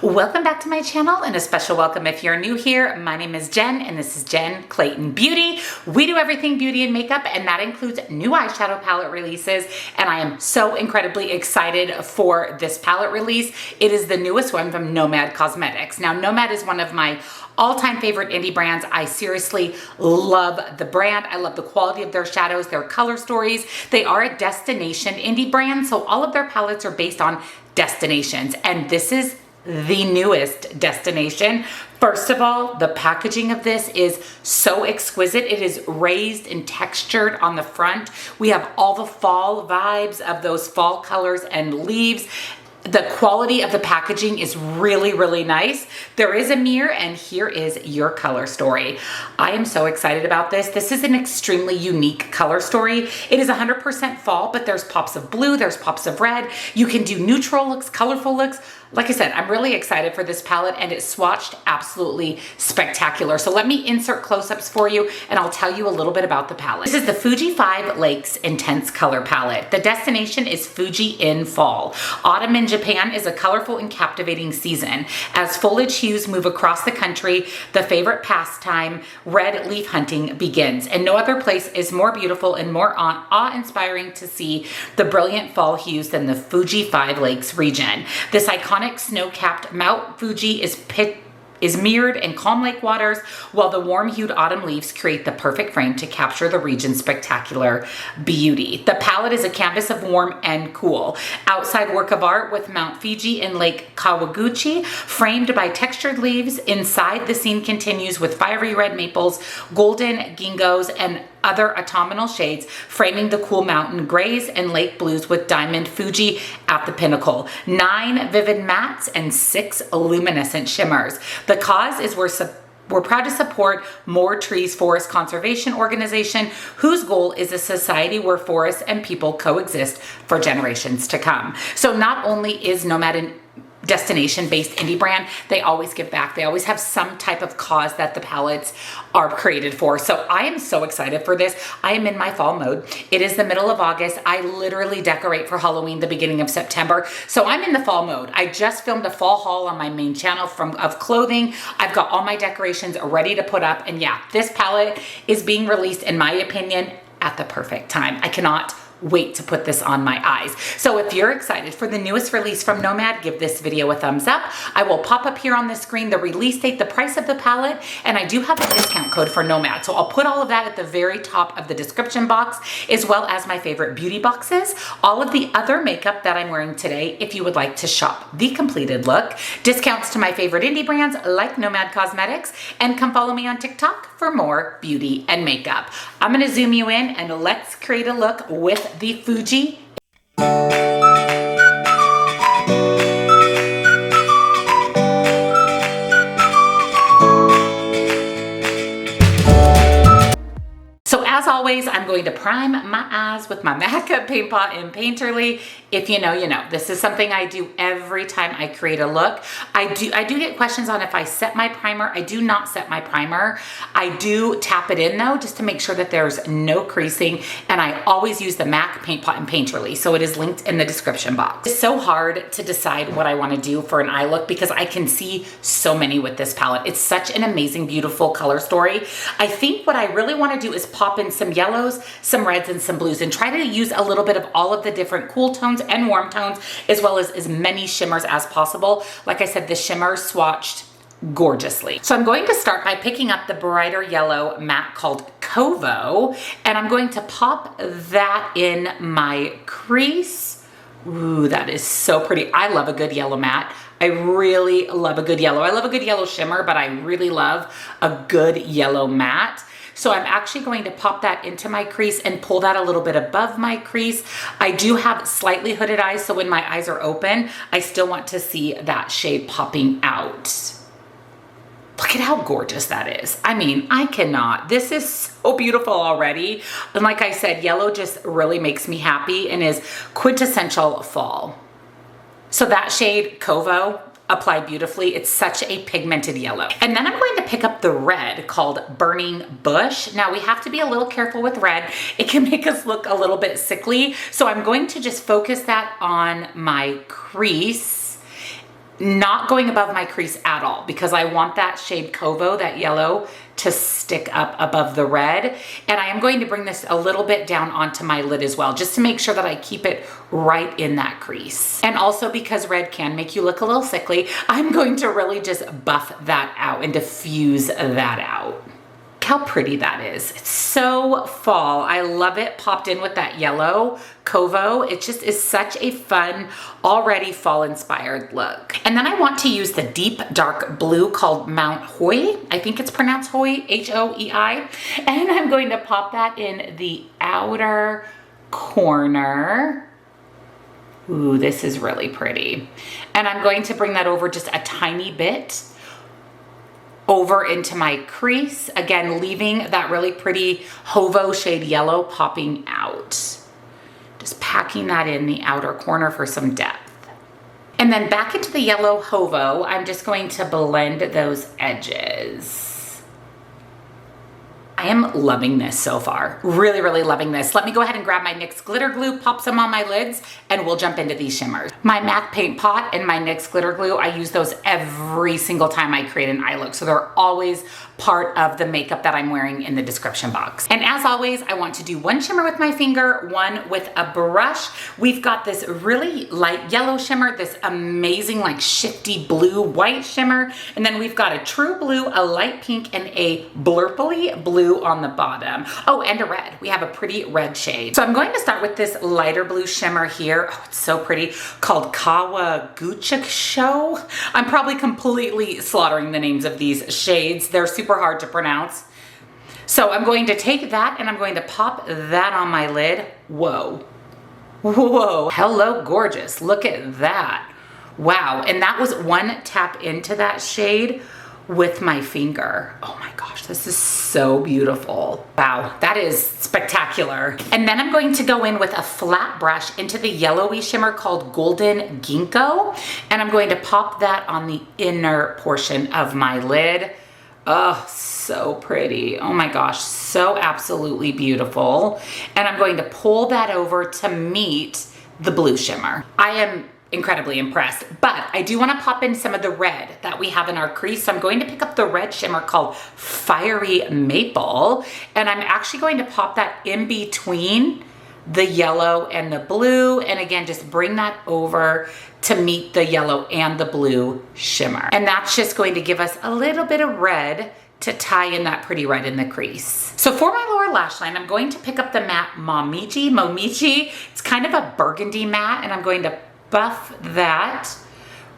Welcome back to my channel, and a special welcome if you're new here. My name is Jen and this is Jen Clayton Beauty. We do everything beauty and makeup, and that includes new eyeshadow palette releases, and I am so incredibly excited for this palette release. It is the newest one from Nomad Cosmetics. Now, Nomad is one of my all-time favorite indie brands. I seriously love the brand. I love the quality of their shadows, their color stories. They are a destination indie brand, so all of their palettes are based on destinations, and this is the newest destination. First of all, the packaging of this is so exquisite. It is raised and textured on the front. We have all the fall vibes of those fall colors and leaves. The quality of the packaging is really, really nice. There is a mirror, and here is your color story. I am so excited about this. This is an extremely unique color story. It is 100% fall, but there's pops of blue, there's pops of red. You can do neutral looks, colorful looks. Like I said, I'm really excited for this palette, and it's swatched absolutely spectacular. So let me insert close-ups for you, and I'll tell you a little bit about the palette. This is the Fuji 5 Lakes Intense Color Palette. The destination is Fuji in fall. Autumn in Japan is a colorful and captivating season. As foliage hues move across the country, the favorite pastime, red leaf hunting, begins. And no other place is more beautiful and more awe-inspiring to see the brilliant fall hues than the Fuji 5 Lakes region. This iconic snow-capped Mount Fuji is mirrored in calm lake waters, while the warm-hued autumn leaves create the perfect frame to capture the region's spectacular beauty. The palette is a canvas of warm and cool. Outside work of art with Mount Fuji and Lake Kawaguchi, framed by textured leaves. Inside, the scene continues with fiery red maples, golden ginkgos, and other autumnal shades, framing the cool mountain grays and lake blues with diamond Fuji at the pinnacle. 9 vivid mattes and 6 luminescent shimmers. The cause is we're proud to support More Trees Forest Conservation Organization, whose goal is a society where forests and people coexist for generations to come. So not only is Nomad an destination-based indie brand, they always give back. They always have some type of cause that the palettes are created for. So I am so excited for this. I am in my fall mode. It is the middle of August. I literally decorate for Halloween the beginning of September. So I'm in the fall mode. I just filmed a fall haul on my main channel of clothing. I've got all my decorations ready to put up. And yeah, this palette is being released, in my opinion, at the perfect time. I cannot wait to put this on my eyes. So if you're excited for the newest release from Nomad, give this video a thumbs up. I will pop up here on the screen the release date, the price of the palette, and I do have a discount code for Nomad. So I'll put all of that at the very top of the description box, as well as my favorite beauty boxes, all of the other makeup that I'm wearing today if you would like to shop the completed look, discounts to my favorite indie brands like Nomad Cosmetics, and come follow me on TikTok for more beauty and makeup. I'm gonna zoom you in and let's create a look with the Fuji. So as always, I'm going to prime my eyes with my MAC Paint Pot and Painterly. If you know, you know. This is something I do every time I create a look. I do get questions on if I set my primer. I do not set my primer. I do tap it in though, just to make sure that there's no creasing. And I always use the MAC Paint Pot and Painterly. So it is linked in the description box. It's so hard to decide what I want to do for an eye look because I can see so many with this palette. It's such an amazing, beautiful color story. I think what I really want to do is pop in some yellows, some reds, and some blues, and try to use a little bit of all of the different cool tones and warm tones, as well as many shimmers as possible. Like I said, the shimmer swatched gorgeously. So I'm going to start by picking up the brighter yellow matte called Kovo, and I'm going to pop that in my crease. Ooh, that is so pretty. I love a good yellow matte. I really love a good yellow. I love a good yellow shimmer, but I really love a good yellow matte. So I'm actually going to pop that into my crease and pull that a little bit above my crease. I do have slightly hooded eyes, so when my eyes are open, I still want to see that shade popping out. Look at how gorgeous that is. I mean, I cannot. This is so beautiful already. And like I said, yellow just really makes me happy and is quintessential fall. So that shade, Kovo, applied beautifully. It's such a pigmented yellow. And then I'm going to pick up the red called Burning Bush. Now we have to be a little careful with red. It can make us look a little bit sickly. So I'm going to just focus that on my crease not going above my crease at all because I want that shade Kovo, that yellow, to stick up above the red. And I am going to bring this a little bit down onto my lid as well, just to make sure that I keep it right in that crease. And also because red can make you look a little sickly, I'm going to really just buff that out and diffuse that out. How pretty that is. It's so fall. I love it popped in with that yellow Kovo. It just is such a fun, already fall inspired look. And then I want to use the deep dark blue called Mount Hoi. I think it's pronounced Hoi, H-O-E-I. And I'm going to pop that in the outer corner. Ooh, this is really pretty. And I'm going to bring that over just a tiny bit over into my crease, again leaving that really pretty Hovo shade yellow popping out. Just packing that in the outer corner for some depth. And then back into the yellow Hovo, I'm just going to blend those edges. I am loving this so far. Really, really loving this. Let me go ahead and grab my NYX glitter glue, pop some on my lids, and we'll jump into these shimmers. My MAC paint pot and my NYX glitter glue, I use those every single time I create an eye look. So they're always part of the makeup that I'm wearing in the description box. And as always, I want to do one shimmer with my finger, one with a brush. We've got this really light yellow shimmer, this amazing like shifty blue white shimmer. And then we've got a true blue, a light pink, and a blurply blue on the bottom. Oh, and a red. We have a pretty red shade. So I'm going to start with this lighter blue shimmer here. Oh, it's so pretty, called Kawaguchik Show. I'm probably completely slaughtering the names of these shades. They're super hard to pronounce. So I'm going to take that and I'm going to pop that on my lid. Whoa. Whoa. Hello, gorgeous. Look at that. Wow. And that was one tap into that shade with my finger. Oh my gosh, this is so beautiful. Wow, that is spectacular. And then I'm going to go in with a flat brush into the yellowy shimmer called Golden Ginkgo, and I'm going to pop that on the inner portion of my lid. Oh, so pretty. Oh my gosh, so absolutely beautiful. And I'm going to pull that over to meet the blue shimmer. I am incredibly impressed, but I do want to pop in some of the red that we have in our crease. So I'm going to pick up the red shimmer called Fiery Maple, and I'm actually going to pop that in between the yellow and the blue, and again just bring that over to meet the yellow and the blue shimmer. And that's just going to give us a little bit of red to tie in that pretty red in the crease. So for my lower lash line, I'm going to pick up the matte Momichi. It's kind of a burgundy matte, and I'm going to buff that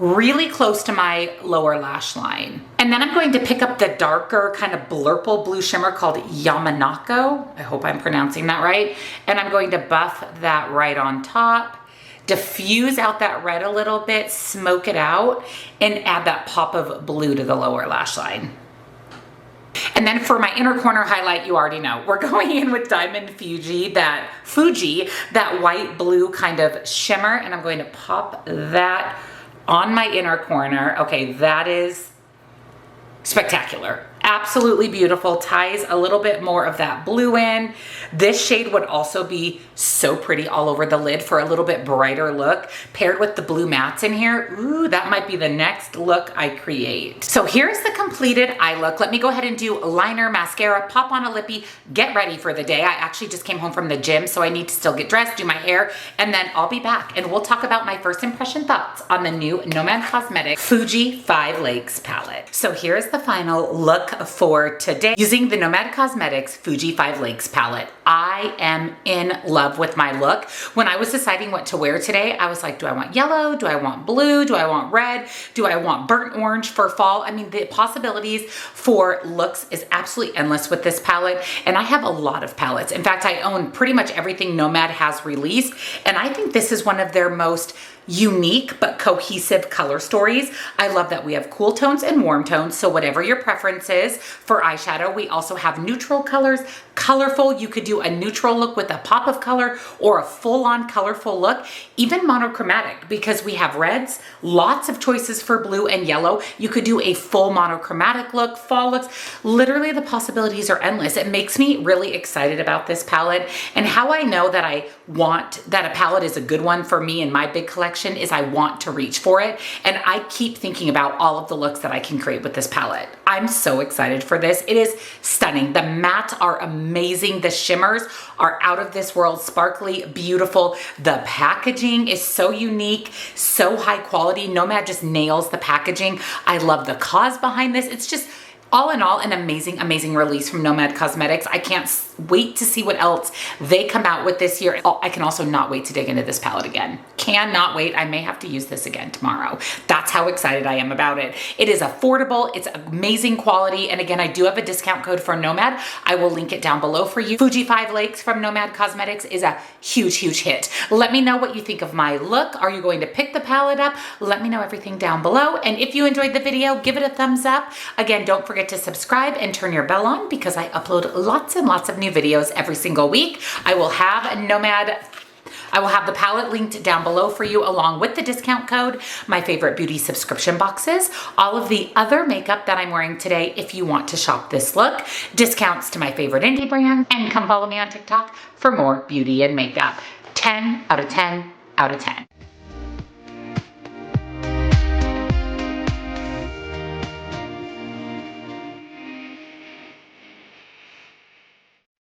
really close to my lower lash line. And then I'm going to pick up the darker kind of blurple blue shimmer called Yamanako. I hope I'm pronouncing that right. And I'm going to buff that right on top, diffuse out that red a little bit, smoke it out, and add that pop of blue to the lower lash line. And then for my inner corner highlight, you already know, we're going in with Diamond Fuji, that white blue kind of shimmer, and I'm going to pop that on my inner corner. Okay, that is spectacular. Absolutely beautiful. Ties a little bit more of that blue in. This shade would also be so pretty all over the lid for a little bit brighter look. Paired with the blue mattes in here, ooh, that might be the next look I create. So here's the completed eye look. Let me go ahead and do liner, mascara, pop on a lippy, get ready for the day. I actually just came home from the gym, so I need to still get dressed, do my hair, and then I'll be back and we'll talk about my first impression thoughts on the new Nomad Cosmetics Fuji 5 Lakes palette. So here's the final look for today using the Nomad Cosmetics Fuji 5 Lakes palette. I am in love with my look. When I was deciding what to wear today, I was like, do I want yellow? Do I want blue? Do I want red? Do I want burnt orange for fall? I mean, the possibilities for looks is absolutely endless with this palette, and I have a lot of palettes. In fact, I own pretty much everything Nomad has released, and I think this is one of their most unique but cohesive color stories. I love that we have cool tones and warm tones, so whatever your preference is for eyeshadow. We also have neutral colors, colorful. You could do a neutral look with a pop of color or a full-on colorful look, even monochromatic, because we have reds, lots of choices for blue and yellow. You could do a full monochromatic look, fall looks. Literally the possibilities are endless. It makes me really excited about this palette, and how I know that I want that a palette is a good one for me in my big collection is I want to reach for it. And I keep thinking about all of the looks that I can create with this palette. I'm so excited for this. It is stunning. The mattes are amazing. The shimmers are out of this world, sparkly, beautiful. The packaging is so unique, so high quality. Nomad just nails the packaging. I love the cause behind this. It's just, all in all, an amazing, amazing release from Nomad Cosmetics. I can't wait to see what else they come out with this year. Oh, I can also not wait to dig into this palette again. Cannot wait. I may have to use this again tomorrow. That's how excited I am about it. It is affordable. It's amazing quality. And again, I do have a discount code for Nomad. I will link it down below for you. Fuji Five Lakes from Nomad Cosmetics is a huge, huge hit. Let me know what you think of my look. Are you going to pick the palette up? Let me know everything down below. And if you enjoyed the video, give it a thumbs up. Again, don't forget to subscribe and turn your bell on because I upload lots and lots of new videos every single week. I will have the palette linked down below for you along with the discount code, my favorite beauty subscription boxes, all of the other makeup that I'm wearing today if you want to shop this look, discounts to my favorite indie brands, and come follow me on TikTok for more beauty and makeup. 10 out of 10 out of 10.